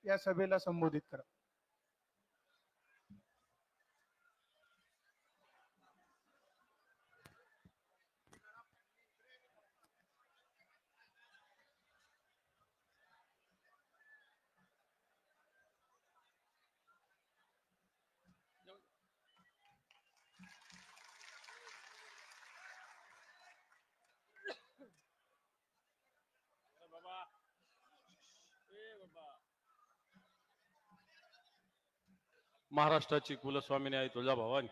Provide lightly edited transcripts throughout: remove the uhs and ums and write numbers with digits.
या सभेला संबोधित करा. महाराष्ट्राची कुलस्वामिनी आई तुळजाभवानी,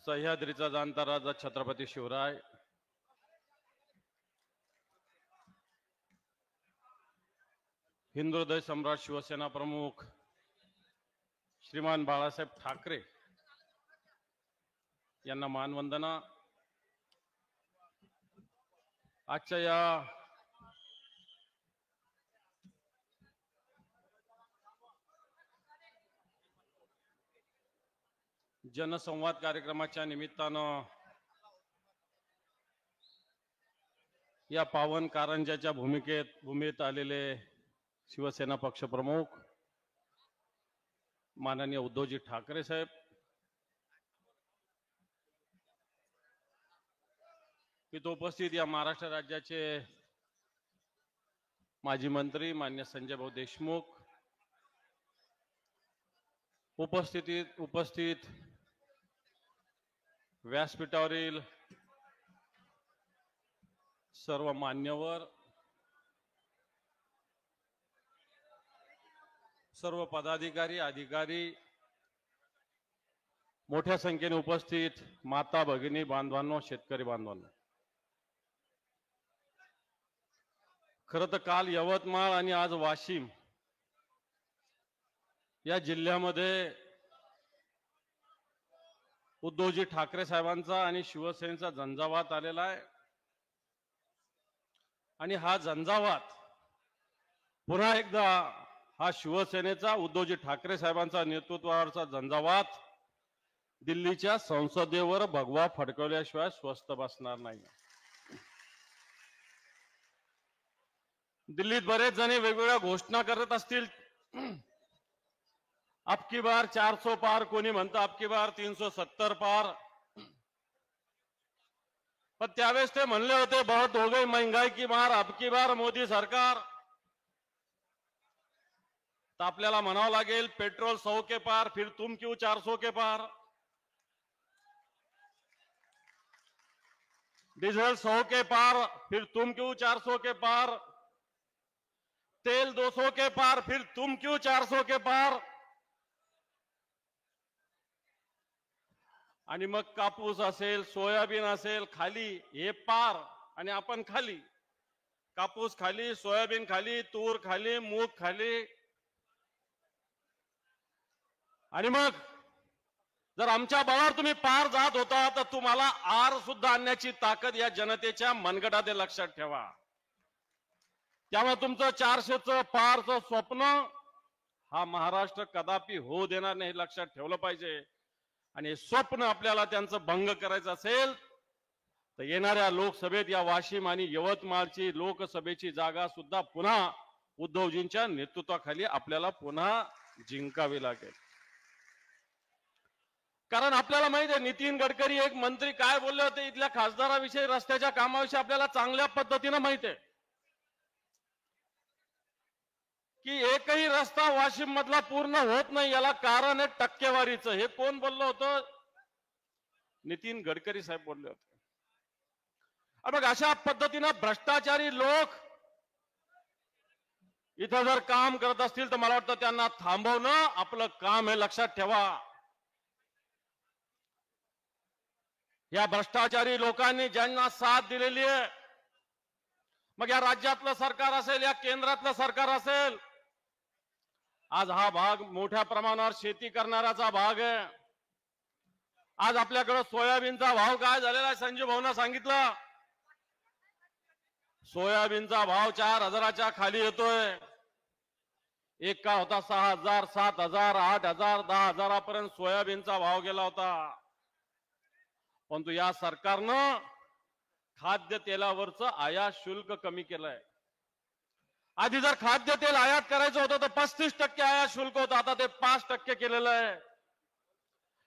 सह्याद्रीचा जाणता राजा छत्रपती शिवराय, हिंदुहृदय सम्राट शिवसेना प्रमुख श्रीमान बाळासाहेब ठाकरे यांना मानवंदना. आजच्या या जनसंवाद कार्यक्रमाच्या निमित्तानं या पावन कारंजाच्या भूमीत आलेले शिवसेना पक्षप्रमुख माननीय उद्धवजी ठाकरे साहेब, इथं उपस्थित या महाराष्ट्र राज्याचे माजी मंत्री मान्य संजय भाऊ देशमुख, उपस्थित व्यासपीठावरील सर्व मान्यवर, सर्व पदाधिकारी अधिकारी, मोठ्या संख्येने उपस्थित माता भगिनी बांधवांनो, शेतकरी बांधवांनो, खरं तर काल यवतमाळ आणि आज वाशिम या जिल्ह्यामध्ये उद्धवजी ठाकरे साहेबांचा आणि शिवसेनेचा झंझावात आलेला आहे. आणि हा झंझावात पुन्हा एकदा हा शिवसेनेचा उद्धवजी ठाकरे साहेबांचा नेतृत्वावरचा झंझावात दिल्लीच्या संसदेवर भगवा फडकवल्याशिवाय स्वस्थ बसणार नाही. दिल्लीत बरेच जण वेगवेगळ्या घोषणा करत असतील. अब की बार 400 पार, कोणी म्हणतं अब की बार 370 पार. पण त्यावेळेस ते म्हणले होते बहुत हो गई महंगाई की मार, अब की बार मोदी सरकार. तर आपल्याला म्हणावं लागेल पेट्रोल 100 के पार, फिर तुम क्यों 400 के पार. डीजल 100 के पार, फिर तुम क्यों 400 के पार. तेल 200 के पार, फिर तुम क्यों 400 के पार. आणि मग कापूस असेल, सोयाबीन असेल, खाली हे पार आणि आपण खाली. कापूस खाली, सोयाबीन खाली, तूर खाली, मूग खाली. आणि मग जर आमच्या बळावर तुम्ही पार जात होता तर तुम्हाला आर सुद्धा आणण्याची ताकद या जनतेच्या मनगटात लक्षात ठेवा. त्यामुळे तुमचं 400चं पारचं स्वप्न हा महाराष्ट्र कदापि होऊ देणार नाही, लक्षात ठेवलं पाहिजे. आणि स्वप्न आपल्याला त्यांचं भंग करायचं असेल तर येणाऱ्या लोकसभेत या वाशिम आणि यवतमाळची लोकसभेची जागा सुद्धा पुन्हा उद्धवजींच्या नेतृत्वाखाली आपल्याला पुन्हा जिंकावी लागेल. कारण आपल्याला माहिती आहे नितीन गडकरी एक मंत्री काय बोलले होते इथल्या खासदाराविषयी, रस्त्याच्या कामाविषयी आपल्याला चांगल्या पद्धतीनं माहिती आहे की एकही रस्ता वाशिम मधला पूर्ण होत नाही. याला कारण आहे टक्केवारीचं. हे कोण बोललं होतं? नितीन गडकरी साहेब बोलले होते. बघ अशा पद्धतीनं भ्रष्टाचारी लोक इथं जर काम करत असतील तर मला वाटतं त्यांना थांबवणं आपलं काम हे, लक्षात ठेवा. या भ्रष्टाचारी लोकांनी ज्यांना साथ दिलेली आहे, मग या राज्यातलं सरकार असेल या केंद्रातलं सरकार असेल, आज हा भाग मोठ्या प्रमाणावर शेती करणाऱ्याचा भाग आहे. आज आपल्याकडे सोयाबीनचा भाव काय झालेला आहे संजय भाऊंना सांगितलं. सोयाबीनचा भाव 4,000च्या खाली येतोय. एक का होता 6,000, 7,000, 8,000, 10,000पर्यंत सोयाबीनचा भाव गेला होता. परंतु या सरकारनं खाद्य तेलावरचं आयात शुल्क कमी केलंय. आधी जर खाद्य तेल आयात करायचं होतं तर 35% आयात शुल्क होतं, आता ते 5% केलेलं आहे.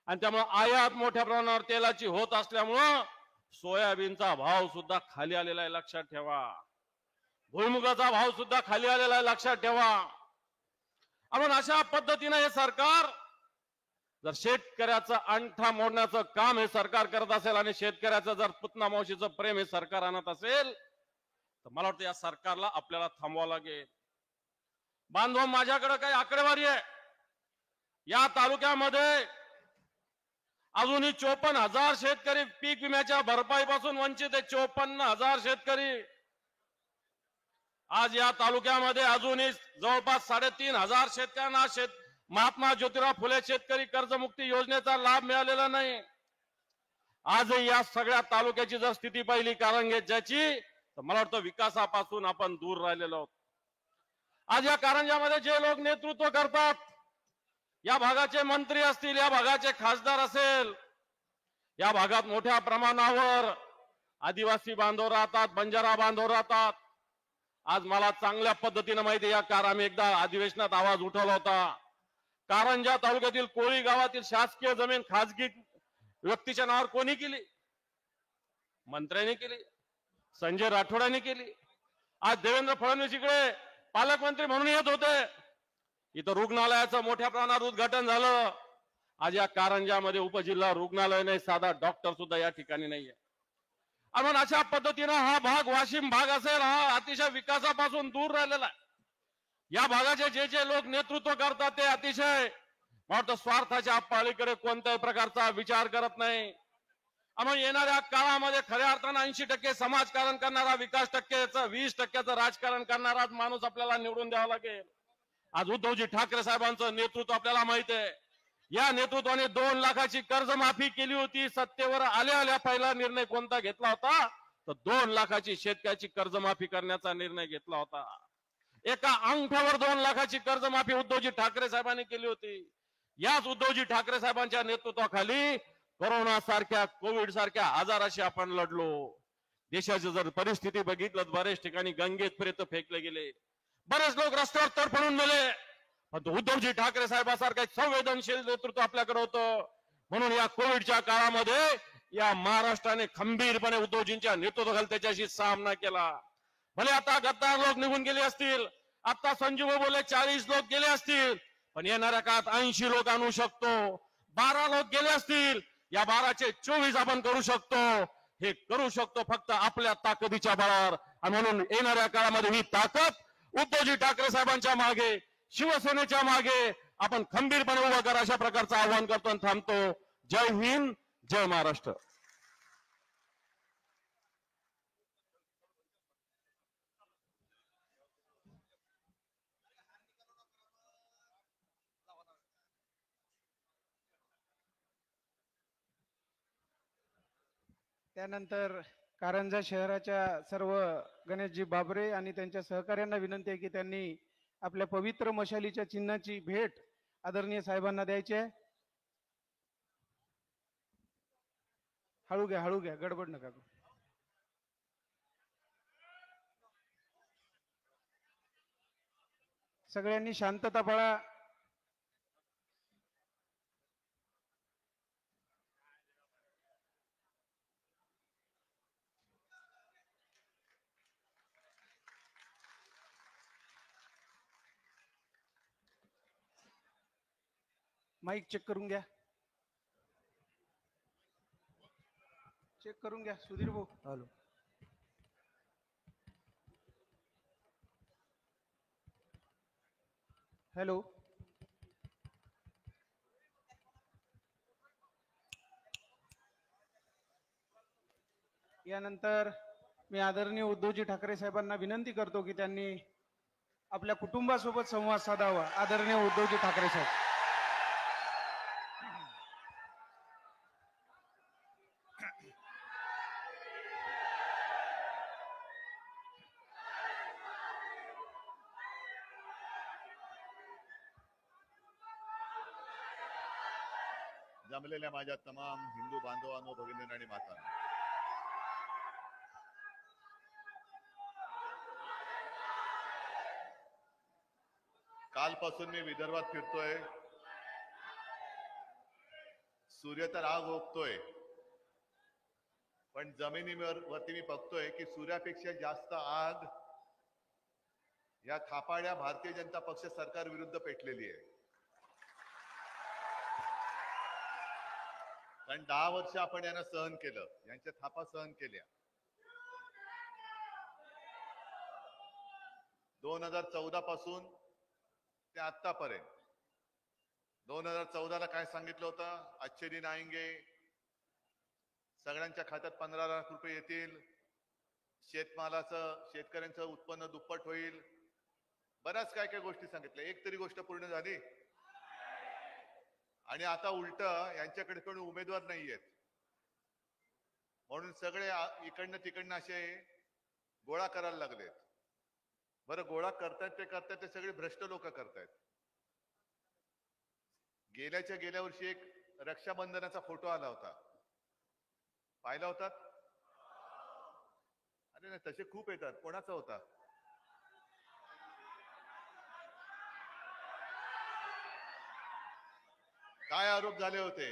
आणि त्यामुळे आयात मोठ्या प्रमाणावर तेलाची होत असल्यामुळं सोयाबीनचा भाव सुद्धा खाली आलेला आहे, लक्षात ठेवा. भुईमुगाचा भाव सुद्धा खाली आलेला आहे, लक्षात ठेवा. आपण अशा पद्धतीने हे सरकार जर शेतकऱ्याचं अंगठा मोडण्याचं काम हे सरकार करत असेल आणि शेतकऱ्याचं जर पुतना मावशीचं प्रेम हे सरकार आणत असेल तर मला वाटतं या सरकारला आपल्याला थांबवावं लागेल. बांधव, माझ्याकडे काही आकडेवारी आहे. या तालुक्यामध्ये अजूनही 54,000 शेतकरी पीक विम्याच्या भरपाईपासून वंचित आहे. 54,000 शेतकरी. आज या तालुक्यामध्ये अजूनही जवळपास 3,500 शेतकऱ्यांना महात्मा ज्योतिराव फुले शेतकरी कर्जमुक्ती योजनेचा लाभ मिळालेला नाही. आज या सगळ्या तालुक्याची जर स्थिती पाहिली कारंजेची तर मला वाटतं विकासापासून आपण दूर राहिलेलो आहोत. आज या कारंजामध्ये जे लोक नेतृत्व करतात, या भागाचे मंत्री असतील, या भागाचे खासदार असेल, या भागात मोठ्या प्रमाणावर आदिवासी बांधव राहतात, बंजारा बांधव राहतात. आज मला चांगल्या पद्धतीने माहिती आहे, आम्ही एकदा अधिवेशनात आवाज उठवला होता. कारंजा तालुक्यातील कोळी गावातील शासकीय जमीन खासगी व्यक्तीच्या नावावर कोणी केली? मंत्र्यांनी केली, संजय राठोडांनी केली. आज देवेंद्र फडणवीस इकडे पालकमंत्री म्हणून येत होते. इथं रुग्णालयाचं मोठ्या प्रमाणात उद्घाटन झालं. आज या कारंजामध्ये उपजिल्हा रुग्णालय नाही, साधा डॉक्टर सुद्धा या ठिकाणी नाहीये. आपण अशा पद्धतीनं हा भाग वाशिम भाग असेल, हा अतिशय विकासापासून दूर राहिलेला आहे. या भागाचे जे जे लोक नेतृत्व करतात ते अतिशय स्वार्थाच्या पलीकडे कोणत्याही प्रकारचा विचार करत नाही. आपण येणाऱ्या काळामध्ये खऱ्या अर्थानं 80% समाजकारण करणारा, 20% राजकारण करणारा माणूस आपल्याला निवडून द्यावा लागेल. आज उद्धवजी ठाकरे साहेबांचं नेतृत्व आपल्याला माहित आहे. या नेतृत्वाने 2 लाखाची कर्जमाफी केली होती. सत्तेवर आल्या पहिला निर्णय कोणता घेतला होता तर 2 लाखाची शेतकऱ्याची कर्जमाफी करण्याचा निर्णय घेतला होता. एका अंगठ्यावर 2 लाखाची कर्जमाफी उद्धवजी ठाकरे साहेबांनी केली होती. याच उद्धवजी ठाकरे साहेबांच्या नेतृत्वाखाली कोरोना सारख्या, कोविड सारख्या आजाराशी आपण लढलो. देशाची जर परिस्थिती बघितलं, बरेच ठिकाणी गंगेपर्यंत फेकले गेले, बरेच लोक रस्त्यावर तडफडून मेले. पण उद्धवजी ठाकरे साहेबांसारखं संवेदनशील नेतृत्व आपल्याकडे होतं. म्हणून या कोविडच्या काळामध्ये या महाराष्ट्राने खंबीरपणे उद्धवजींच्या नेतृत्वाखाली त्याच्याशी सामना केला. भले आता गद्दार लोक निघून गेले असतील, आता संजीव बोले 40 लोक गेले असतील, पण येणाऱ्या काळात 80 लोक आणू शकतो. 12 लोक गेले असतील, या 12चे 24 आपण करू शकतो. हे करू शकतो फक्त आपल्या ताकदीच्या बळावर. आणि म्हणून येणाऱ्या काळामध्ये ही ताकद उद्धवजी ठाकरे साहेबांच्या मागे, शिवसेनेच्या मागे आपण खंबीरपणे उभं करा, अशा प्रकारचं आवाहन करतो आणि थांबतो. जय हिंद, जय महाराष्ट्र. त्यानंतर कारंजा शहराच्या सर्व गणेशजी बाबरे आणि त्यांच्या सहकार्यांना विनंती आहे की त्यांनी आपल्या पवित्र मशालीच्या चिन्हाची भेट आदरणीय साहेबांना द्यायची आहे. हळू घ्या, गडबड नका. सगळ्यांनी शांतता पाळा. माईक चेक करून घ्या. सुधीर भाऊ. हॅलो. हॅलो. यानंतर मी आदरणीय उद्धवजी ठाकरे साहेबांना विनंती करतो की त्यांनी आपल्या कुटुंबासोबत संवाद साधावा. आदरणीय उद्धवजी ठाकरे साहेब. जमलेल्या माझ्या तमाम हिंदू बांधवांनो, भगिनींनो आणि मातांनो, कालपासून मी विदर्भात फिरतोय. सूर्य तर आग ओकतोय, पण जमिनीवरती मी बघतोय की सूर्यापेक्षा जास्त आग या थापाड्या भारतीय जनता पक्ष सरकार विरुद्ध पेटलेली आहे. कारण 10 वर्ष आपण यांना सहन केलं, यांच्या थापा सहन केल्या. 2014 पासून ते आतापर्यंत 2014ला काय सांगितलं होतं? अच्छे दिन आएंगे, सगळ्यांच्या खात्यात 15 लाख रुपये येतील, शेतमालाचं शेतकऱ्यांचं उत्पन्न दुप्पट होईल, बऱ्याच काय काय गोष्टी सांगितल्या. एक तरी गोष्ट पूर्ण झाली? आणि आता उलट यांच्याकडे कोणी उमेदवार नाहीयेत म्हणून सगळे इकडनं तिकडनं असे गोळा करायला लागलेत. बरं, गोळा करतायत ते सगळे भ्रष्ट लोक करतायत. गेल्या वर्षी एक रक्षाबंधनाचा फोटो आला होता, पाहिला होता? अरे नाही, तसे खूप येतात. कोणाचा होता? काय आरोप झाले होते?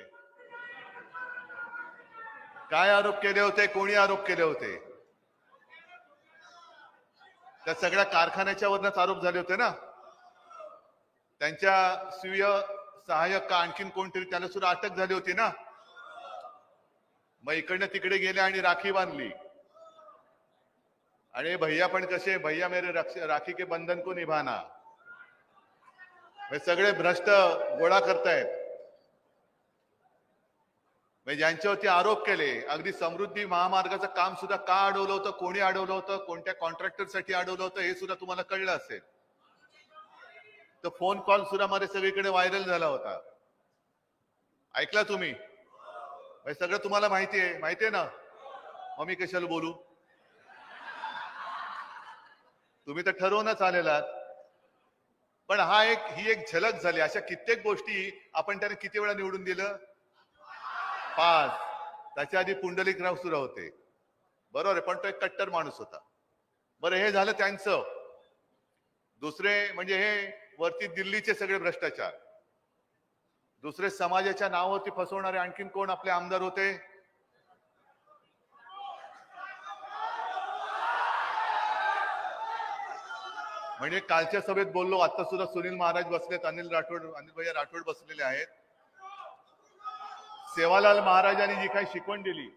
काय आरोप केले होते? कोणी आरोप केले होते? त्या सगळ्या कारखान्याच्या वरच आरोप झाले होते ना. त्यांच्या स्वीय सहाय्यक का आणखीन कोणतरी, त्याला सुद्धा अटक झाली होती ना. मग इकडनं तिकडे गेले आणि राखी बांधली. आणि भैया पण कसे, भैया मेरे राखी के बंधन को निभाना. सगळे भ्रष्ट गोळा करतायत. ज्यांच्यावरती आरोप केले, अगदी समृद्धी महामार्गाचं काम सुद्धा का अडवलं होतं, कोणी अडवलं होतं, कोणत्या कॉन्ट्रॅक्टरसाठी अडवलं होतं हे सुद्धा तुम्हाला कळलं असेल. तर फोन कॉल सुद्धा मध्ये सगळीकडे व्हायरल झाला होता. ऐकला तुम्ही? सगळं तुम्हाला माहितीये ना. मग मी कशाला बोलू? तुम्ही तर ठरवूनच आलेलात. पण ही एक झलक झाली. अशा कित्येक गोष्टी आपण त्याने किती वेळा निवडून दिलं? 5. त्याच्या आधी पुंडलिकराव सुद्धा होते, बरोबर आहे, पण तो एक कट्टर माणूस होता. बरं, हे झालं त्यांचं. दुसरे म्हणजे हे वरती दिल्लीचे सगळे भ्रष्टाचार. दुसरे समाजाच्या नावावरती फसवणारे आणखीन कोण आपले आमदार होते? म्हणजे कालच्या सभेत बोललो, आता सुद्धा सुनील महाराज बसलेत, अनिल भैया राठोड बसलेले आहेत. सेवालाल महाराजांनी जी काही शिकवण दिली,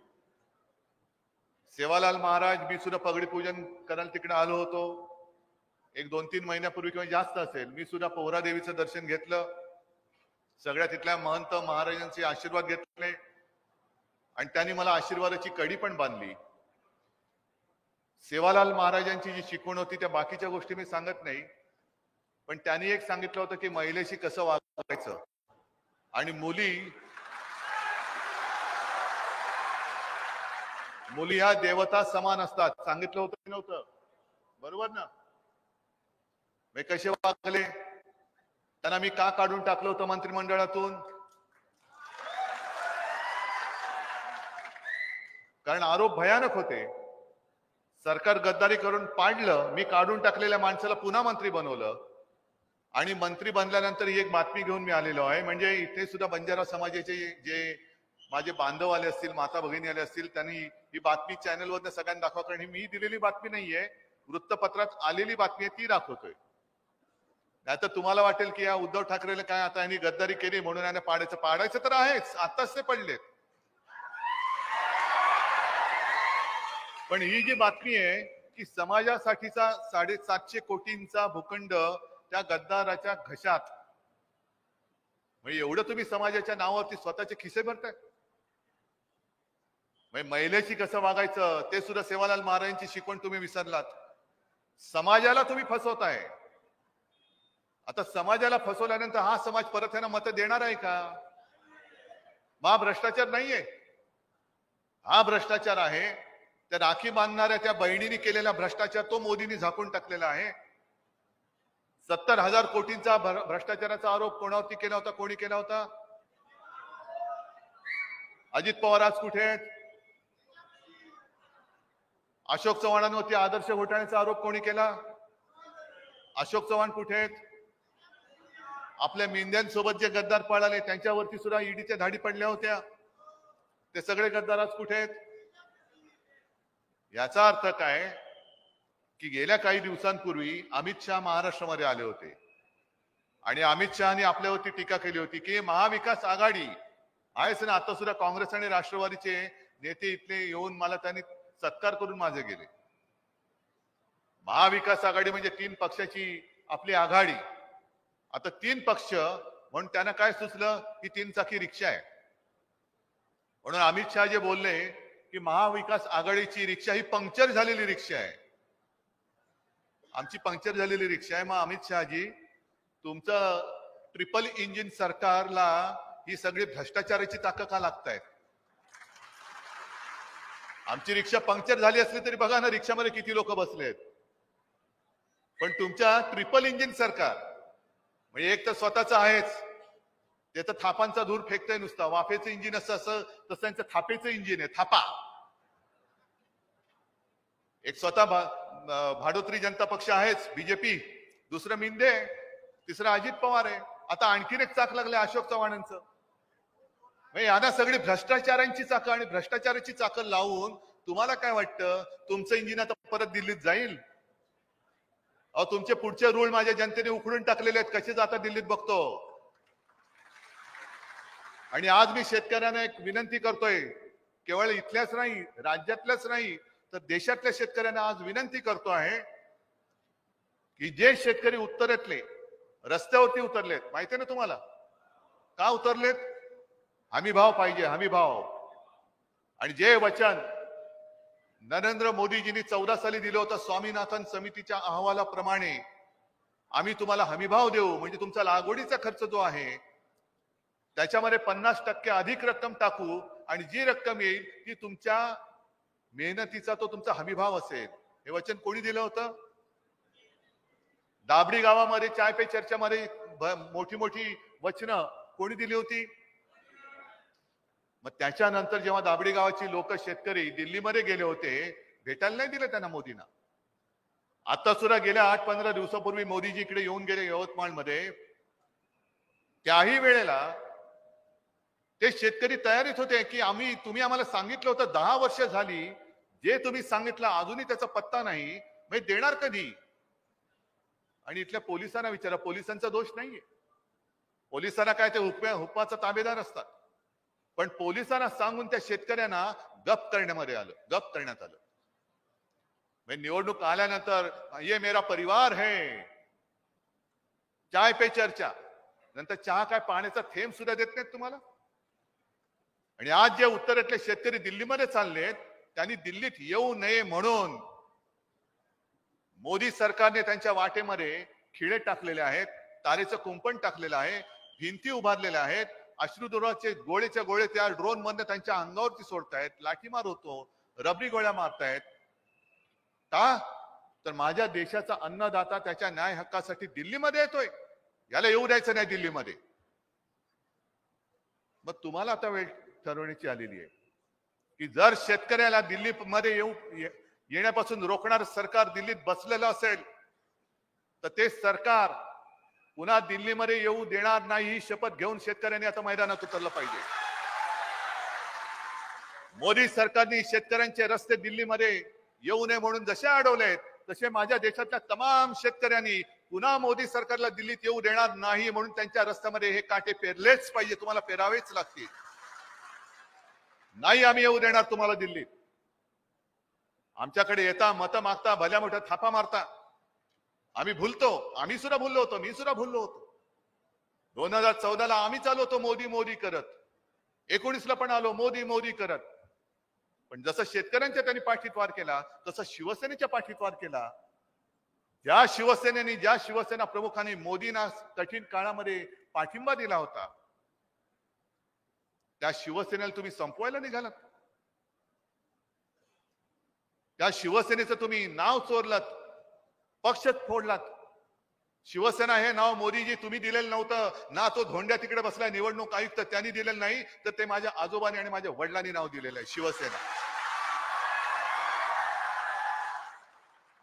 सेवालाल महाराज, मी सुद्धा पगडी पूजन करायला तिकडे आलो होतो एक 2-3 महिन्यापूर्वी किंवा जास्त असेल. मी सुद्धा पोहरा देवीचं दर्शन घेतलं, सगळ्या तिथल्या महंत महाराजांचे आशीर्वाद घेतले आणि त्यांनी मला आशीर्वादाची कडी पण बांधली. सेवालाल महाराजांची जी शिकवण होती त्या बाकीच्या गोष्टी मी सांगत नाही, पण त्यांनी एक सांगितलं होतं की महिलेशी कसं वागायचं आणि मुली ह्या देवता समान असतात. सांगितलं होतं की नव्हतं? बरोबर ना. कसे वागले? त्यांना मी का काढून टाकलं होतं मंत्रिमंडळातून? कारण आरोप भयानक होते. सरकार गद्दारी करून पाडलं. मी काढून टाकलेल्या माणसाला पुन्हा मंत्री बनवलं आणि मंत्री बनल्यानंतर ही एक बातमी घेऊन मी आलेलो आहे. म्हणजे इथे सुद्धा बंजारा समाजाचे जे माझे बांधव आले असतील, माता भगिनी आले असतील, त्यांनी ही बातमी चॅनलवरनं सगळ्यांना दाखवा. कारण ही मी दिलेली बातमी नाहीये, वृत्तपत्रात आलेली बातमी आहे, ती दाखवतोय. नाहीतर तुम्हाला वाटेल की या उद्धव ठाकरेला काय आता यांनी गद्दारी केली म्हणून यांना पाडायचं तर आहेच, आताच ते पडलेत. पण ही जी बातमी आहे की समाजासाठीचा 750 कोटींचा भूखंड त्या गद्दाराच्या घशात, म्हणजे एवढं तुम्ही समाजाच्या नावावरती स्वतःचे खिसे भरताय. महिलेशी कसं वागायचं ते सुद्धा सेवालाल महाराजांची शिकवण तुम्ही विसरलात. समाजाला तुम्ही फसवताय. आता समाजाला फसवल्यानंतर हा समाज परत त्यांना मत देणार आहे का? हा भ्रष्टाचार नाहीये, हा भ्रष्टाचार आहे. त्या राखी बांधणाऱ्या त्या बहिणींनी केलेला भ्रष्टाचार तो मोदींनी झाकून टाकलेला आहे. 70,000 कोटींचा भ्रष्टाचाराचा आरोप कोणावरती केला होता? कोणी केला होता? अजित पवार आज कुठे आहेत? अशोक चव्हाणांवरती आदर्श घोटाळ्याचा आरोप कोणी केला? अशोक चव्हाण कुठे आहेत? आपल्या मेंढ्यांसोबत जे गद्दार पळाले त्यांच्यावरती सुद्धा ईडीच्या धाडी पडल्या होत्या. ते सगळे गद्दार आज कुठे आहेत? याचा अर्थ काय की गेल्या काही दिवसांपूर्वी अमित शहा महाराष्ट्रामध्ये आले होते आणि अमित शहानी आपल्यावरती टीका केली होती की महाविकास आघाडी आहेच ना. आता सुद्धा काँग्रेस आणि राष्ट्रवादीचे नेते इथले येऊन मला त्यांनी सत्कार करून माझे गेले. महाविकास आघाडी म्हणजे 3 पक्षाची आपली आघाडी. आता 3 पक्ष म्हणून त्यांना काय सुचलं की 3 चाकी रिक्षा आहे. म्हणून अमित शहा जे बोलले की महाविकास आघाडीची रिक्षा ही पंक्चर झालेली रिक्षा आहे, आमची पंक्चर झालेली रिक्षा आहे. मग अमित शहाजी तुमचं ट्रिपल इंजिन सरकारला ही सगळी भ्रष्टाचाराची चाकं का लागतायत? आमची रिक्षा पंक्चर झाली असली तरी बघा ना रिक्षामध्ये किती लोक बसलेत. पण तुमच्या ट्रिपल इंजिन सरकार म्हणजे एक तर स्वतःचं आहेच, ते तर थापांचा धूर फेकतंय नुसता. वाफेचं इंजिन असं तसं त्यांचं थापेचं इंजिन आहे, थापा. एक स्वतः भाडोत्री जनता पक्ष आहेच बीजेपी, दुसरं मिंदे, तिसरं अजित पवार आहे. आता आणखीन एक चाक लागले अशोक चव्हाणांचं. यांना सगळी भ्रष्टाचारांची चाकं आणि भ्रष्टाचाराची चाकं लावून तुम्हाला काय वाटतं तुमचं इंजिन आता परत दिल्लीत जाईल? अहो तुमचे पुढचे रूळ माझ्या जनतेने उखडून टाकलेले आहेत, कसे जातात दिल्लीत बघतो. आणि आज मी शेतकऱ्यांना एक विनंती करतोय, केवळ इथल्याच नाही राज्यातल्याच नाही तर देशातल्या शेतकऱ्यांना आज विनंती करतो आहे की जे शेतकरी उत्तरेतले रस्त्यावरती उतरलेत, माहितीये ना तुम्हाला का उतरलेत? हमी भाव पाहिजे, हमी भाव. आणि जे वचन नरेंद्र मोदीजींनी 14 साली दिलं होतं स्वामीनाथन समितीच्या अहवालाप्रमाणे आम्ही तुम्हाला हमी भाव देऊ, म्हणजे तुमचा लागवडीचा खर्च जो आहे त्याच्यामध्ये 50% अधिक रक्कम टाकू आणि जी रक्कम येईल ती तुमच्या मेहनतीचा तो तुमचा हमी भाव असेल. हे वचन कोणी दिलं होतं? दाबडी गावामध्ये चाय पे चर्चामध्ये मोठी मोठी वचनं कोणी दिली होती? मग त्याच्यानंतर जेव्हा दाबडी गावाची लोक शेतकरी दिल्लीमध्ये गेले होते, भेटायला नाही दिलं त्यांना मोदींना. आता सुद्धा गेल्या 8-15 दिवसापूर्वी मोदीजी इकडे येऊन गेले यवतमाळमध्ये. त्याही वेळेला ते शेतकरी तयारीत होते की तुम्ही आम्हाला सांगितलं होतं 10 वर्ष झाली, जे तुम्ही सांगितलं अजूनही त्याचा पत्ता नाही, म्हणजे देणार कधी? आणि इथल्या पोलिसांना विचारा, पोलिसांचा दोष नाहीये. पोलिसांना काय ते हुकमाचा ताबेदार असतात. पण पोलिसांना सांगून त्या शेतकऱ्यांना गप करण्यात आलं. म्हणजे निवडणूक आल्यानंतर ये मेरा परिवार है, चाय पे चर्चा, नंतर चहा काय पाण्याचा थेंब सुद्धा देत नाहीत तुम्हाला. आणि आज जे उत्तरेतले शेतकरी दिल्लीमध्ये चाललेत त्यांनी दिल्लीत येऊ नये म्हणून मोदी सरकारने त्यांच्या वाटेमध्ये खिळे टाकलेले आहेत, तारेचं कुंपण टाकलेलं आहे, भिंती उभारलेल्या आहेत, अश्रुधुराचे गोळेच्या गोळे त्या ड्रोन मधनं त्यांच्या अंगावरती सोडतायत, लाठीमार होतो, रबरी गोळ्या मारतायत. का तर माझ्या देशाचा अन्नदाता त्याच्या न्याय हक्कासाठी दिल्लीमध्ये येतोय, याला येऊ द्यायचं नाही दिल्लीमध्ये. मग तुम्हाला आता वेळ ठरवण्याची आलेली आहे की जर शेतकऱ्याला दिल्लीमध्ये येण्यापासून रोखणार सरकार दिल्लीत बसलेलं असेल तर ते सरकार पुन्हा दिल्लीमध्ये येऊ देणार नाही ही शपथ घेऊन शेतकऱ्यांनी आता मैदानात उतरलं पाहिजे. मोदी सरकारने शेतकऱ्यांचे रस्ते दिल्लीमध्ये येऊ नये म्हणून जसे अडवलेत तसे माझ्या देशातल्या तमाम शेतकऱ्यांनी पुन्हा मोदी सरकारला दिल्लीत येऊ देणार नाही म्हणून त्यांच्या रस्त्यामध्ये हे काटे पेरलेच पाहिजे, तुम्हाला पेरावेच लागतील. नाही आम्ही येऊ देणार तुम्हाला दिल्लीत. आमच्याकडे येता मतं मागता, भल्या मोठ्या थापा मारता. आम्ही भुलतो, आम्ही सुद्धा भुललो होतो, मी सुद्धा भुललो होतो. 2014ला आम्ही चालू होतो मोदी मोदी करत, 19ला पण आलो मोदी मोदी करत. पण जसं शेतकऱ्यांच्या त्यांनी पाठीत वार केला तसं शिवसेनेच्या पाठीत वार केला. ज्या शिवसेना प्रमुखांनी मोदींना कठीण काळामध्ये पाठिंबा दिला होता त्या शिवसेनेला तुम्ही संपवायला निघालात. त्या शिवसेनेचं तुम्ही नाव चोरलात, पक्षच फोडलात. शिवसेना हे नाव मोदीजी तुम्ही दिलेलं नव्हतं ना, तो धोंड्या तिकडे बसलाय निवडणूक आयुक्त त्यांनी दिलेलं नाही, तर ते माझ्या आजोबांनी आणि माझ्या वडिलांनी नाव दिलेलं आहे शिवसेना.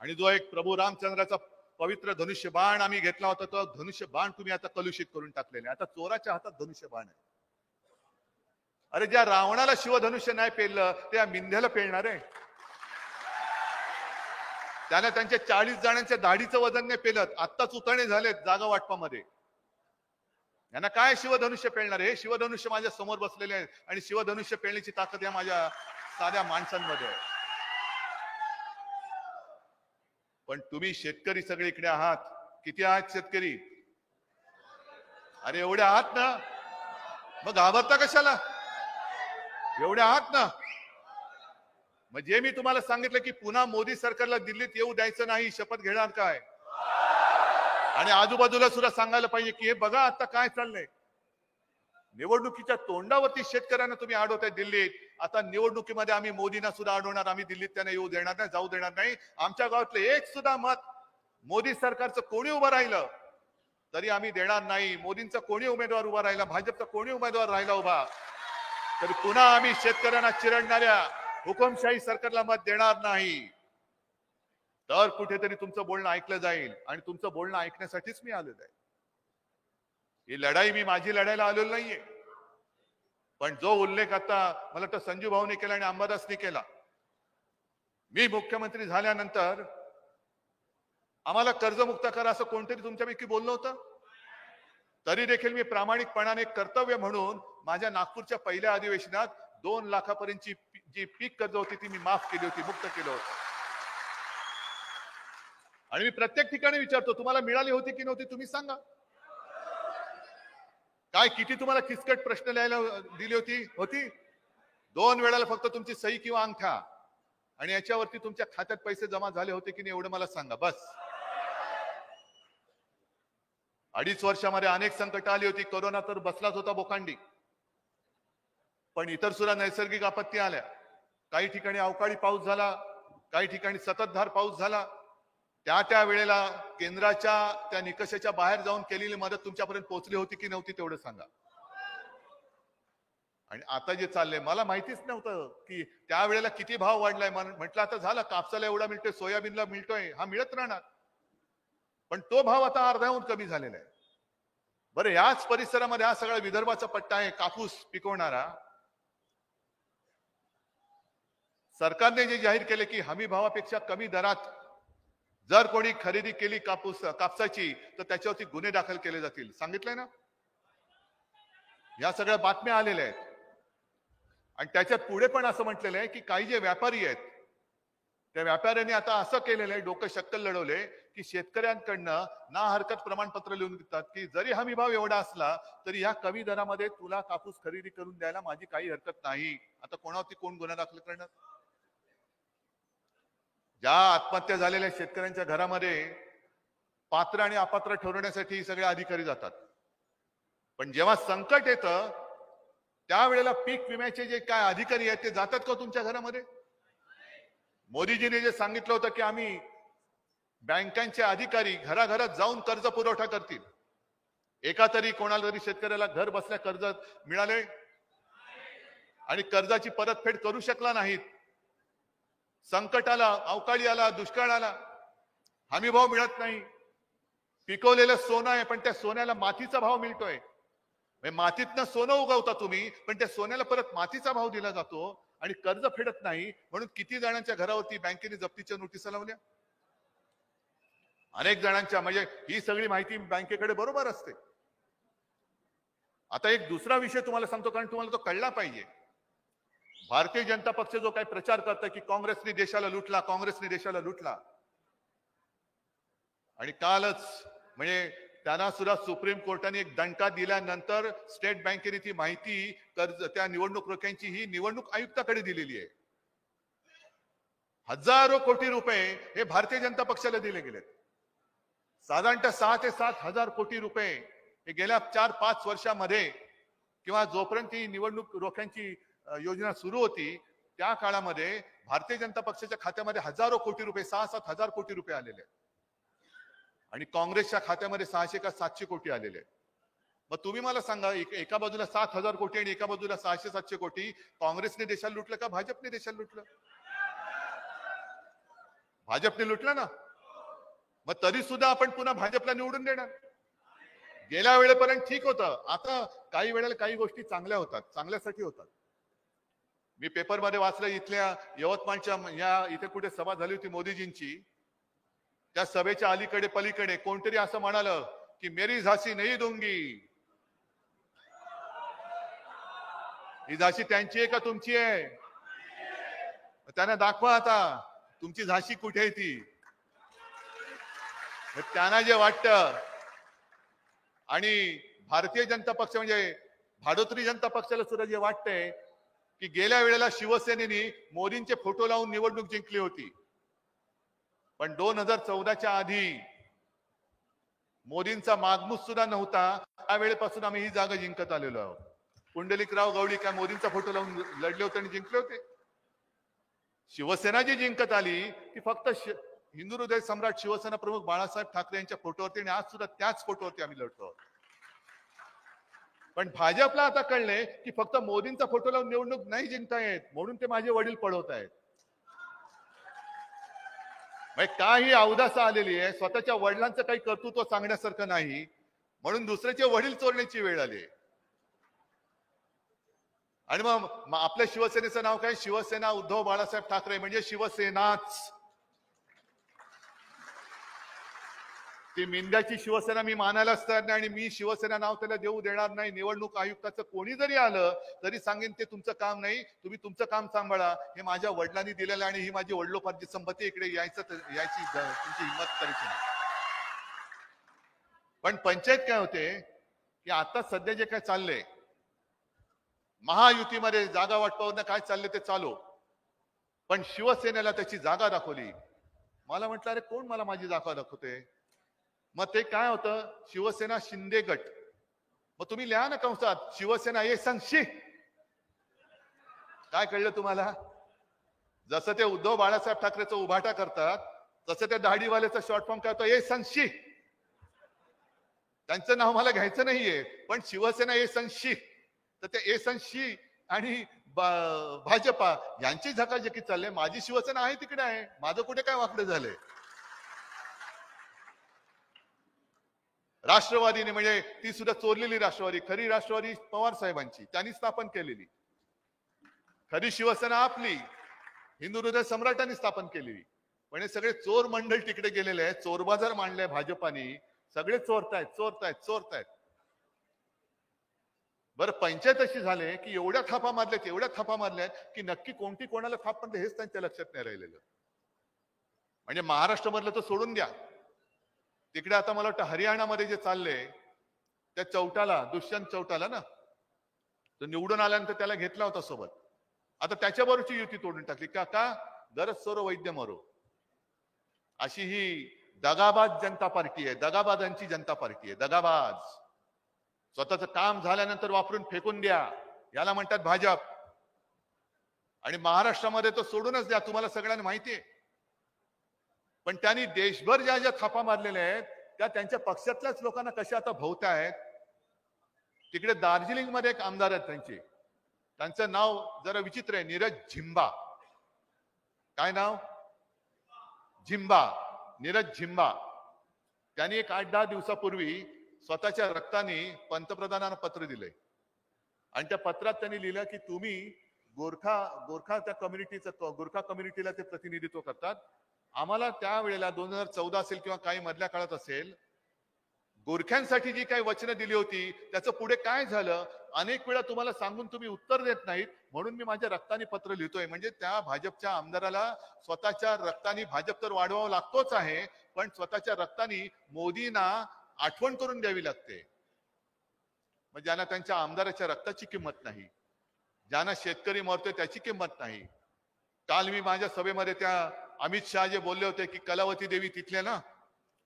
आणि जो एक प्रभू रामचंद्राचा पवित्र धनुष्यबाण आम्ही घेतला होता, तो धनुष्यबाण तुम्ही आता कलुषित करून टाकलेले. आता चोराच्या हातात धनुष्यबाण आहे. अरे ज्या रावणाला शिवधनुष्य नाही पेललं त्या मिंध्याला पेलणार आहे. त्याने त्यांच्या 40 जणांच्या दाढीचं वजन नाही पेलत, आत्ताच उतरणे झालेत जागा वाटपामध्ये. यांना काय शिवधनुष्य पेलणार? हे शिवधनुष्य माझ्या समोर बसलेले आहे आणि शिवधनुष्य पेलण्याची ताकद या माझ्या साध्या माणसांमध्ये आहे. पण तुम्ही शेतकरी सगळे इकडे आहात. किती आहात शेतकरी? अरे एवढे आहात ना, मग घाबरता कशाला? एवढे आहात ना. म्हणजे मी तुम्हाला सांगितलं की पुन्हा मोदी सरकारला दिल्लीत येऊ द्यायचं नाही, शपथ घेणार काय? आणि आजूबाजूला सुद्धा सांगायला पाहिजे की हे बघा आता काय चाललंय. निवडणुकीच्या तोंडावरती शेतकऱ्यांना तुम्ही अडवताय दिल्लीत. आता निवडणुकीमध्ये आम्ही मोदींना सुद्धा अडवणार. आम्ही दिल्लीत त्यांना येऊ देणार नाही, जाऊ देणार नाही. आमच्या गावातलं एक सुद्धा मत मोदी सरकारचं कोणी उभं राहिलं तरी आम्ही देणार नाही. मोदींचा कोणी उमेदवार उभा राहिला, भाजपचा कोणी उमेदवार राहिला उभा, तरी पुन्हा आम्ही शेतकऱ्यांना चिरडणाऱ्या हुकुमशाही सरकारला मत देणार नाही. तर कुठेतरी तुमचं बोलणं ऐकलं जाईल आणि तुमचं बोलणं ऐकण्यासाठीच मी आलेलो आहे. ही लढाई मी माझी लढायला आलेलो नाहीये. पण जो उल्लेख आता मला तर संजू भाऊने केला आणि अंबादासने केला, मी मुख्यमंत्री झाल्यानंतर आम्हाला कर्जमुक्त करा असं कोणतरी तुमच्यापैकी बोललं होतं? तरी देखील मी प्रामाणिकपणाने कर्तव्य म्हणून माझ्या नागपूरच्या पहिल्या अधिवेशनात 2 लाखापर्यंतची जी पीक कर्ज होती ती मी माफ केली होती, मुक्त केलं होतं. आणि मी प्रत्येक ठिकाणी विचारतो, तुम्हाला मिळाली होती की नव्हती? तुम्ही सांगा. काय किती तुम्हाला किचकट प्रश्न लिहायला दिली होती? 2 वेळाला फक्त तुमची सही किंवा अंगठा, आणि याच्यावरती तुमच्या खात्यात पैसे जमा झाले होते की नाही एवढं मला सांगा बस. 2.5 वर्षामध्ये अनेक संकट आली होती. कोरोना तर बसलाच होता बोकांडी, पण इतर सुद्धा नैसर्गिक आपत्ती आल्या. काही ठिकाणी अवकाळी पाऊस झाला, काही ठिकाणी सततधार पाऊस झाला. त्या वेळेला केंद्राच्या त्या निकषाच्या बाहेर जाऊन केलेली मदत तुमच्यापर्यंत पोहोचली होती की नव्हती तेवढं सांगा. आणि आता जे चाललंय मला माहितीच नव्हतं की त्यावेळेला किती भाव वाढलाय. म्हटलं आता झालं, कापसाला एवढा मिळतोय, सोयाबीनला मिळतोय, हा मिळत राहणार. पण तो भाव आता अर्ध्याहून कमी झालेला आहे. बरं, याच परिसरामध्ये हा सगळा विदर्भाचा पट्टा आहे कापूस पिकवणारा. सरकारने जे जाहीर केले की हमी भावापेक्षा कमी दरात जर कोणी खरेदी केली कापसाची तर त्याच्यावरती गुन्हे दाखल केले जातील, सांगितलंय ना. या सगळ्या बातम्या आलेल्या आहेत. आणि त्याच्यात पुढे पण असं म्हटलेलं आहे की काही जे व्यापारी आहेत त्या व्यापाऱ्यांनी आता असं केलेलं आहे, डोकं शक्कल लढवले की शेतकऱ्यांकडनं ना हरकत प्रमाणपत्र लिहून देतात की जरी हमी भाव एवढा असला तरी या कमी दरामध्ये तुला कापूस खरेदी करून द्यायला माझी काही हरकत नाही. आता कोणावरती कोण गुन्हा दाखल करणार? ज्या आत्महत्या झालेल्या शेतकऱ्यांच्या घरामध्ये पात्र आणि अपात्र ठरवण्यासाठी सगळे अधिकारी जातात. पण जेव्हा संकट येतं त्यावेळेला पीक विम्याचे जे काय अधिकारी आहेत ते जातात का तुमच्या घरामध्ये? मोदीजीने जे सांगितलं होतं की आम्ही बँकांचे अधिकारी घराघरात जाऊन कर्ज पुरवठा करतील, एका तरी कोणाला तरी शेतकऱ्याला घर बसल्या कर्ज मिळाले आणि कर्जाची परतफेड करू शकला नाहीत. संकट आला, अवकाळी आला, दुष्काळ आला, हमी भाव मिळत नाही. पिकवलेलं सोनं आहे पण त्या सोन्याला मातीचा भाव मिळतोय. मातीतनं सोनं उगवता तुम्ही पण त्या सोन्याला परत मातीचा भाव दिला जातो आणि कर्ज फेडत नाही. म्हणून किती जणांच्या घरावरती बँकेने जप्तीच्या नोटिसा लावल्या? अनेक जणांच्या. म्हणजे ही सगळी माहिती बँकेकडे बरोबर असते. आता एक दुसरा विषय तुम्हाला सांगतो कारण तुम्हाला तो कळला पाहिजे. भारतीय जनता पक्ष जो काही प्रचार करतोय की काँग्रेसने देशाला लुटला, काँग्रेसने देशाला लुटला, आणि कालच म्हणजे त्यांना सुद्धा सुप्रीम कोर्टाने एक दणका दिल्यानंतर स्टेट बँकेने ती माहिती कर्ज त्या निवडणूक रोख्यांची ही निवडणूक आयुक्ताकडे दिलेली आहे. हजारो कोटी रुपये हे भारतीय जनता पक्षाला दिले गेलेत. साधारणतः 6 ते 7 हजार कोटी रुपये हे गेल्या 4-5 वर्षामध्ये किंवा जोपर्यंत ही निवडणूक रोख्यांची योजना सुरू होती त्या काळामध्ये भारतीय जनता पक्षाच्या खात्यामध्ये हजारो कोटी रुपये, 6-7 हजार कोटी रुपये आलेले आहेत आणि काँग्रेसच्या खात्यामध्ये 600 का 700 कोटी आलेले आहेत. मग तुम्ही मला सांगा, एका बाजूला 7,000 कोटी आणि एका बाजूला 600-700 कोटी, काँग्रेसने देशाला लुटलं का भाजपने देशाला लुटलं? भाजपने लुटलं ना. मग तरी सुद्धा आपण पुन्हा भाजपला निवडून देणार. गेल्या वेळेपर्यंत ठीक होतं. आता काही वेळेला काही गोष्टी चांगल्या होतात, चांगल्यासाठी होतात. मी पेपरमध्ये वाचलं, इथल्या यवतमाळच्या या इथे कुठे सभा झाली होती मोदीजींची. त्या सभेच्या अलीकडे पलीकडे कोणतरी असं म्हणालं की मेरी झाशी नाही दूंगी. ही झाशी त्यांची आहे का तुमची आहे? त्यांना दाखवा आता तुमची झाशी कुठे आहे ती. त्यांना जे वाटतं, आणि भारतीय जनता पक्ष म्हणजे भाडोत्री जनता पक्षाला सुद्धा जे वाटतंय की गेल्या वेळेला शिवसेनेने मोदींचे फोटो लावून निवडणूक जिंकली होती, पण 2014च्या आधी मोदींचा मागमूस सुद्धा नव्हता. त्यावेळेपासून आम्ही ही जागा जिंकत आलेलो आहोत. पुंडलिकराव गवळी काय मोदींचा फोटो लावून लढले होते आणि जिंकले होते? शिवसेना जी जिंकत आली ती फक्त हिंदू हृदय सम्राट शिवसेना प्रमुख बाळासाहेब ठाकरे यांच्या फोटोवरती, आणि आज सुद्धा त्याच फोटोवरती आम्ही लढतो आहोत. पण भाजपला आता कळले की फक्त मोदींचा फोटो लावून निवडणूक नाही जिंकता येत, म्हणून ते माझे वडील पळवत आहेत. काही अवदासा आलेली आहे, स्वतःच्या वडिलांचं काही कर्तृत्व सांगण्यासारखं नाही, म्हणून दुसऱ्याचे वडील चोरण्याची वेळ आली. आणि मग आपल्या शिवसेनेचं नाव काय? शिवसेना उद्धव बाळासाहेब ठाकरे, म्हणजे शिवसेनाच. ती मिंद्याची शिवसेना मी मानायलाच तयार नाही, आणि मी शिवसेना नाव त्याला देऊ देणार नाही. निवडणूक आयुक्ताचं कोणी जरी आलं तरी सांगेन ते तुमचं काम नाही, तुम्ही तुमचं काम सांभाळा. हे माझ्या वडिलांनी दिलेलं, आणि ही माझी वडिलोपार्जित संपत्ती, इकडे यायची तुमची हिंमत करायची नाही. पण पंचायत काय होते की आता सध्या जे काय चाललंय महायुतीमध्ये जागा वाटपावरनं काय चाललंय ते चालू, पण शिवसेनेला त्याची जागा दाखवली. मला म्हटलं अरे कोण मला माझी जागा दाखवते? मग ते काय होतं, शिवसेना शिंदे गट. मग तुम्ही लिहा ना कंसात शिवसेना ये संशी. काय कळलं तुम्हाला? जसं ते उद्धव बाळासाहेब ठाकरेचा उभाटा करतात तसं त्या दाढीवाल्याचा शॉर्ट फॉर्म काय होतं, ये संशी. त्यांचं नाव मला घ्यायचं नाहीये, पण शिवसेना ये संशी. तर ते ए संशी आणि भाजपा यांची झकाझकी चालले. माझी शिवसेना आहे तिकडे आहे, माझं कुठे काय वाकडं झालंय? राष्ट्रवादीने म्हणजे ती सुद्धा चोरलेली राष्ट्रवादी. खरी राष्ट्रवादी पवार साहेबांची, त्यांनी स्थापन केलेली. खरी शिवसेना आपली हिंदू हृदय सम्राटांनी स्थापन केलेली. पण हे सगळे चोर मंडळ तिकडे गेलेले आहेत, चोर बाजार मांडलाय भाजपानी. सगळे चोरतायत चोरतायत चोरतायत. बरं, पंचायत अशी झाले की एवढ्या थापा मारल्यात की नक्की कोणती कोणाला थाप म्हणते हेच त्यांच्या लक्षात नाही राहिलेलं. म्हणजे महाराष्ट्रामधलं तर सोडून द्या, तिकडे आता मला वाटतं हरियाणामध्ये जे चाललंय त्या चौटाला, दुष्यंत चौटाला ना, तो निवडून आल्यानंतर त्याला घेतला होता सोबत. आता त्याच्याबरोबरची युती तोडून टाकली. का? गरज सोरो वैद्य मरो, अशी ही दगाबाज जनता पार्टी आहे. दगाबाजांची जनता पार्टी आहे, दगाबाज. स्वतःचं काम झाल्यानंतर वापरून फेकून द्या, याला म्हणतात भाजप. आणि महाराष्ट्रामध्ये तर सोडूनच द्या, तुम्हाला सगळ्यांना माहिती आहे. पण त्यांनी देशभर ज्या ज्या थापा मारलेल्या आहेत त्या त्यांच्या पक्षातल्याच लोकांना कशा आता भोवतायत. तिकडे दार्जिलिंग मध्ये एक आमदार आहेत त्यांचं नाव जरा विचित्र आहे, नीरज झिंबा. काय नाव? झिंबा, नीरज झिंबा. त्यांनी एक 8-10 दिवसापूर्वी स्वतःच्या रक्ताने पंतप्रधानांना पत्र दिलंय, आणि त्या पत्रात त्यांनी लिहिलं की तुम्ही गोरखा त्या गोरखा कम्युनिटीला ते प्रतिनिधित्व करतात. आम्हाला त्यावेळेला 2014 असेल किंवा काही मधल्या काळात असेल, गोरख्यांसाठी जी काही वचनं दिली होती त्याचं पुढे काय झालं अनेक वेळा तुम्हाला सांगून तुम्ही उत्तर देत नाहीत, म्हणून मी माझ्या रक्ताने पत्र लिहितोय. म्हणजे त्या भाजपच्या आमदाराला स्वतःच्या रक्ताने भाजप तर वाढवावं लागतोच आहे, पण स्वतःच्या रक्ताने मोदींना आठवण करून द्यावी लागते. मग ज्यांना त्यांच्या आमदाराच्या रक्ताची किंमत नाही, ज्यांना शेतकरी मरतोय त्याची किंमत नाही. काल मी माझ्या सभेमध्ये त्या अमित शहा जे बोलले होते की कलावती देवी तिथल्या ना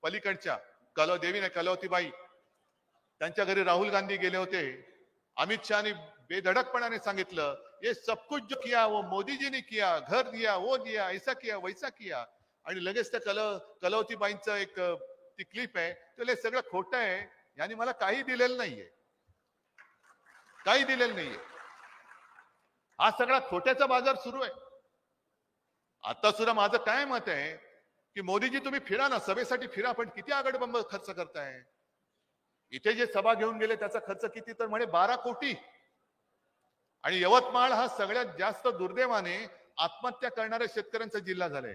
पलीकडच्या, देवी नाही कलावतीबाई, त्यांच्या घरी राहुल गांधी गेले होते. अमित शहानी बेधडकपणाने सांगितलं ये सब कुछ जो किया वो मोदी जी ने किया, घर दिया वो दिया, ऐसा किया वैसा किया. आणि लगेच त्या कलावतीबाईंचं एक ती क्लिप आहे, ते सगळं खोटं आहे, यांनी मला काही दिलेलं नाहीये, काही दिलेलं नाहीये. हा सगळा खोट्याचा बाजार सुरू आहे. आता सुद्धा माझं काय मत आहे की मोदीजी तुम्ही फिरा ना, सभेसाठी फिरा, पण किती आगडबंब खर्च करताय? इथे जे सभा घेऊन गेले त्याचा खर्च किती? तर म्हणे 12 कोटी. आणि यवतमाळ हा सगळ्यात जास्त दुर्दैवाने आत्महत्या करणाऱ्या शेतकऱ्यांचा जिल्हा झालाय.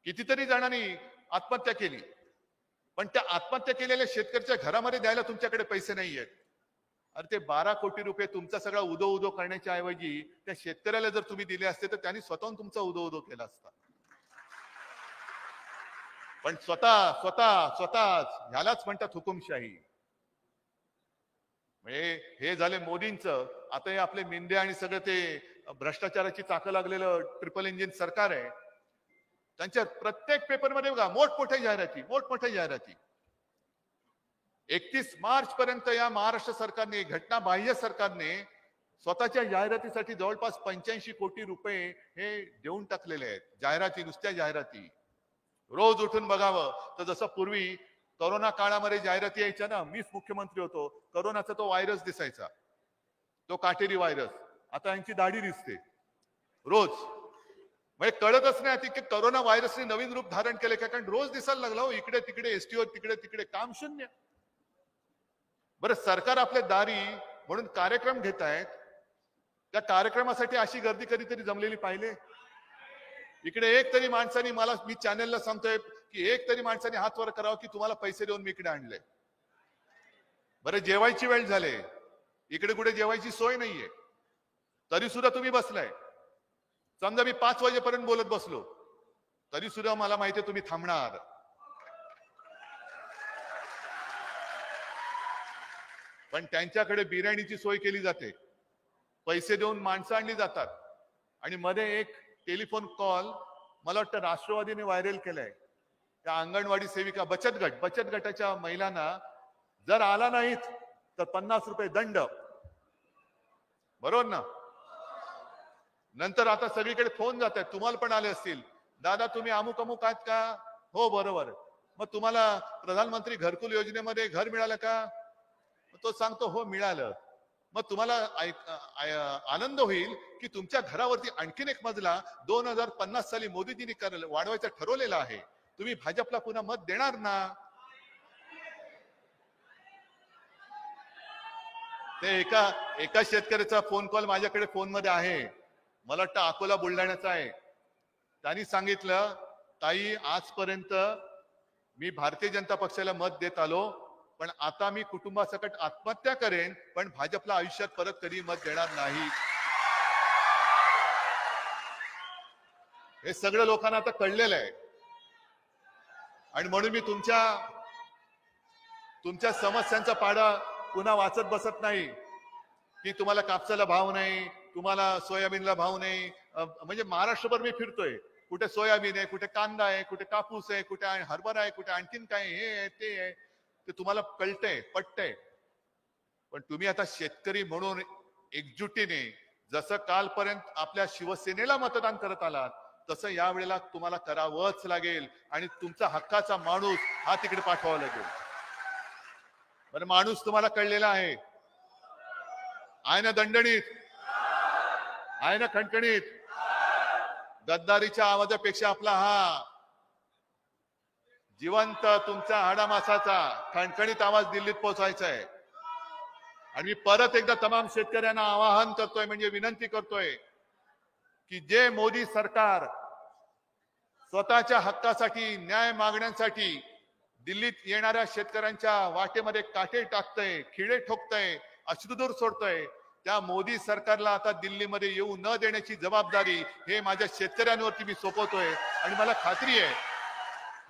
कितीतरी जणांनी आत्महत्या केली, पण त्या आत्महत्या केलेल्या शेतकऱ्याच्या घरामध्ये द्यायला तुमच्याकडे पैसे नाहीयेत. अरे ते 12 कोटी रुपये तुमचा सगळा उदो करण्याच्या ऐवजी त्या शेतकऱ्याला जर तुम्ही दिले असते तर त्यांनी स्वतःहून तुमचा उदो केला असता. पण स्वतःच ह्यालाच म्हणतात हुकुमशाही. म्हणजे हे झाले मोदींचं. आता हे आपले मिंदे आणि सगळं ते भ्रष्टाचाराची चाकं लागलेलं ट्रिपल इंजिन सरकार आहे. त्यांच्या प्रत्येक पेपरमध्ये बघा मोठमोठ्या जाहिराती. 31 मार्च पर्यंत या महाराष्ट्र सरकारने, घटनाबाह्य सरकारने स्वतःच्या जाहिरातीसाठी जवळपास 85 कोटी रुपये हे देऊन टाकलेले आहेत. नुसत्या जाहिराती. रोज उठून बघावं तर जसं पूर्वी कोरोना काळामध्ये जाहिराती यायच्या ना, मीच मुख्यमंत्री होतो, कोरोनाचा तो व्हायरस दिसायचा, तो काटेरी व्हायरस. आता यांची दाढी दिसते रोज. म्हणजे कळतच नाही की कोरोना व्हायरसने नवीन रूप धारण केले का, कारण रोज दिसायला लागला हो. इकडे तिकडे एसटीओ, तिकडे काम शून्य. बरं, सरकार आपल्या दारी म्हणून कार्यक्रम घेत आहेत. त्या कार्यक्रमासाठी अशी गर्दी कधीतरी जमलेली पाहिले? इकडे एक तरी माणसाने, मी चॅनलला सांगतोय की एक तरी माणसाने हात वर करावं की तुम्हाला पैसे देऊन मी इकडे आणले. बरं, जेवायची वेळ झाले, इकडे कुठे जेवायची सोय नाहीये, तरी सुद्धा तुम्ही बसलाय. समजा मी 5 वाजेपर्यंत बोलत बसलो, तरी सुद्धा मला माहितीये तुम्ही थांबणार. पण त्यांच्याकडे बिर्याणीची सोय केली जाते, पैसे देऊन माणसं आणली जातात. आणि मध्ये एक टेलिफोन कॉल मला वाटतं राष्ट्रवादीने व्हायरल केलाय. त्या अंगणवाडी सेविका, बचत गटाच्या महिलांना जर आला नाहीत तर 50 रुपये दंड. बरोबर ना? नंतर आता सगळीकडे फोन जात आहेत, तुम्हाला पण आले असतील, दादा तुम्ही अमुक आहात का? हो बरोबर. मग तुम्हाला प्रधानमंत्री घरकुल योजनेमध्ये घर मिळालं का? तो सांगतो हो मिळालं. मग तुम्हाला आनंद होईल की तुमच्या घरावरती आणखीन एक मजला 2050 साली मोदीजींनी वाढवायचा ठरवलेला आहे. तुम्ही भाजपला पुन्हा मत देणार ना? ते एका शेतकऱ्याचा फोन कॉल माझ्याकडे फोनमध्ये आहे, मला वाटतं अकोला बुलढाण्याचा आहे. त्यांनी सांगितलं, ताई आजपर्यंत मी भारतीय जनता पक्षाला मत देत आलो, पण आता मी कुटुंबासकट आत्महत्या करेन, पण भाजपला आयुष्यात परत कधी मत देणार नाही. हे सगळं लोकांना आता कळलेलं आहे. आणि म्हणून मी तुमच्या समस्यांचा पाडा पुन्हा वाचत बसत नाही की तुम्हाला कापसाला भाव नाही, तुम्हाला सोयाबीनला भाव नाही. म्हणजे महाराष्ट्रभर मी फिरतोय, कुठे सोयाबीन आहे, कुठे कांदा आहे, कुठे कापूस आहे, कुठे हरभरा आहे, कुठे आणखीन काय हे आहे ते आहे, ते तुम्हाला कळतंय, पटतंय. पण तुम्ही आता शेतकरी म्हणून एकजुटीने जसं कालपर्यंत आपल्या शिवसेनेला मतदान करत आलात, तसं यावेळेला तुम्हाला करावंच लागेल. आणि तुमचा हक्काचा माणूस हा तिकडे पाठवावा लागेल. बरं, माणूस तुम्हाला कळलेला आहे ना, दणदणीत आहे ना, खणखणीत. गद्दारीच्या आवाजापेक्षा आपला हा जिवंत तुमच्या हाडामासाचा खणखणीत आवाज दिल्लीत पोहोचायचा आहे. आणि मी परत एकदा तमाम शेतकऱ्यांना आवाहन करतोय, म्हणजे विनंती करतोय की जे मोदी सरकार स्वतःच्या हक्कासाठी, न्याय मागण्यांसाठी दिल्लीत येणाऱ्या शेतकऱ्यांच्या वाटेमध्ये काटे टाकतंय, खिळे ठोकतंय, अश्रुधूर सोडतंय, त्या मोदी सरकारला आता दिल्लीमध्ये येऊ न देण्याची जबाबदारी हे माझ्या शेतकऱ्यांवरती मी सोपवतोय. आणि मला खात्री आहे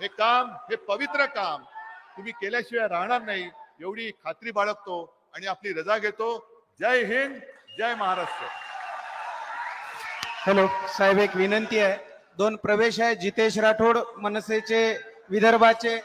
हे पवित्र काम तुम्ही केल्याशिवाय राहणार नाही, एवढी खात्री बाळगतो आणि आपली रजा घेतो. जय हिंद, जय महाराष्ट्र. हॅलो साहेब, एक विनंती आहे. 2 प्रवेश आहे. जितेश राठोड मनसेचे विदर्भाचे,